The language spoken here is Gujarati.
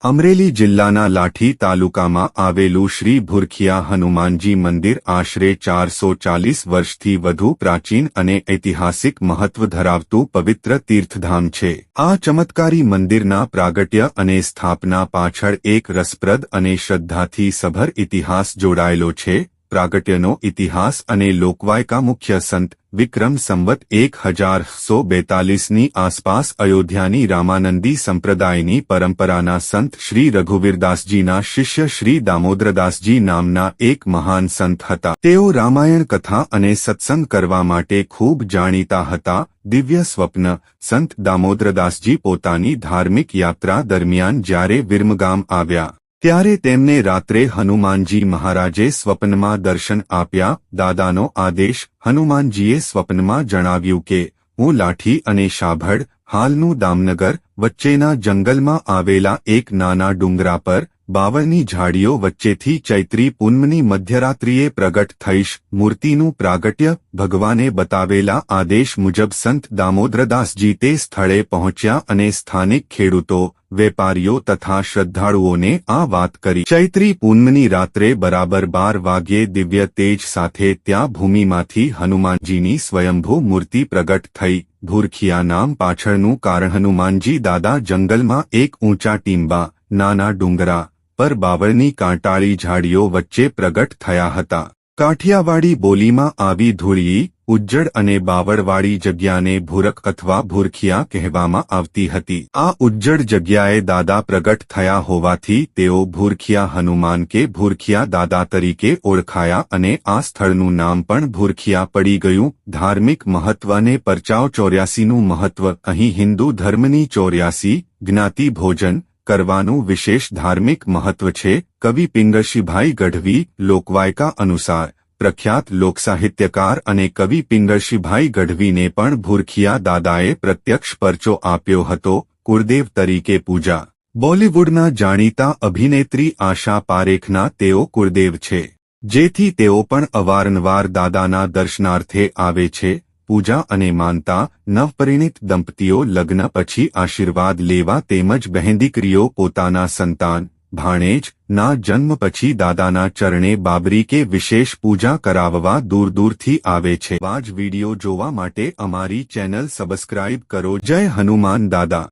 અમરેલી જિલ્લાના લાઠી તાલુકામાં આવેલું શ્રી ભુરખિયા હનુમાનજી મંદિર આશરે 440 વર્ષથી વધુ પ્રાચીન અને ઐતિહાસિક મહત્વ ધરાવતું પવિત્ર તીર્થધામ છે। આ ચમત્કારી મંદિરના પ્રાગટ્ય અને સ્થાપના પાછળ એક રસપ્રદ અને શ્રદ્ધાથી સભર ઇતિહાસ જોડાયેલો છે। પ્રાગટ્યનો ઇતિહાસ અને લોકવાયકા મુખ્ય સંત વિક્રમ સંવત 1142ની આસપાસ અયોધ્યાની રામાનંદી સંપ્રદાયની પરંપરાના સંત શ્રી રઘુવીરદાસજીના શિષ્ય શ્રી દામોદરદાસજી નામના એક મહાન સંત હતા। તેઓ રામાયણ કથા અને સત્સંગ કરવા માટે ખૂબ જાણીતા હતા। દિવ્ય સ્વપ્ન સંત દામોદરદાસજી પોતાની ધાર્મિક યાત્રા દરમિયાન જ્યારે વિરમગામ આવ્યા ત્યારે તેમને રાત્રે હનુમાનજી મહારાજે સ્વપ્નમાં દર્શન આપ્યા। દાદાનો આદેશ હનુમાનજીએ સ્વપ્નમાં જણાવ્યું કે હું લાઠી અને શાભડ હાલનું દામનગર વચ્ચેના જંગલમાં આવેલા એક નાના ડુંગરા પર બાવળની ઝાડીઓ વચ્ચેથી ચૈત્રી પૂનમની મધ્યરાત્રિએ પ્રગટ થઈશ। મૂર્તિનું પ્રાગટ્ય ભગવાને બતાવેલા આદેશ મુજબ સંત દામોદરદાસજી તે સ્થળે પહોંચ્યા અને સ્થાનિક ખેડૂતો વેપારીઓ તથા શ્રદ્ધાળુઓને આ વાત કરી। ચૈત્રી પૂનમની રાત્રે બરાબર 12 વાગ્યે દિવ્ય તેજ સાથે ત્યાં ભૂમિમાંથી હનુમાનજીની સ્વયંભૂ મૂર્તિ પ્રગટ થઈ। ભુરખિયા નામ પાછળનું કારણ હનુમાનજી દાદા જંગલમાં એક ઊંચા ટીંબા નાના ડુંગરા પર બાવળની કાંટાળી ઝાડીઓ વચ્ચે પ્રગટ થયા હતા। કાઠિયાવાડી બોલીમાં આવી ધૂળી ઉજ્જડ અને બાવળવાળી જગ્યાને ભુરખ અથવા ભુરખિયા કહેવામાં આવતી હતી। આ ઉજ્જડ જગ્યાએ દાદા પ્રગટ થયા હોવાથી તેઓ ભુરખિયા હનુમાન કે ભુરખિયા દાદા તરીકે ઓળખાયા અને આ સ્થળનું નામ પણ ભુરખિયા પડી ગયું। ધાર્મિક મહત્વ અને પરચાવ 84નું મહત્વ અહીં હિન્દુ ધર્મની 84 જ્ઞાતિ ભોજન કરવાનું વિશેષ ધાર્મિક મહત્વ છે। કવિ પિંગળશીભાઈ ગઢવી લોકવાયકા અનુસાર પ્રખ્યાત લોકસાહિત્યકાર અને કવિ પિંગળશીભાઈ ગઢવીને પણ ભુરખિયા દાદાએ પ્રત્યક્ષ પરચો આપ્યો હતો। કુળદેવ તરીકે પૂજા બોલિવૂડના જાણીતા અભિનેત્રી આશા પારેખના તેઓ કુળદેવ છે, જેથી તેઓ પણ અવારનવાર દાદાના દર્શનાર્થે આવે છે। પૂજા અને માનતા નવપરિણીત દંપતીઓ લગ્ન પછી આશીર્વાદ લેવા તેમજ બહેનદીકરીઓ પોતાના સંતાન ભાણેજ ના જન્મ પછી દાદાના ચરણે બાબરી કે વિશેષ પૂજા કરાવવા દૂર દૂરથી આવે છે। આવા જ વિડિયો જોવા માટે અમારી ચેનલ સબસ્ક્રાઇબ કરો। જય હનુમાન દાદા।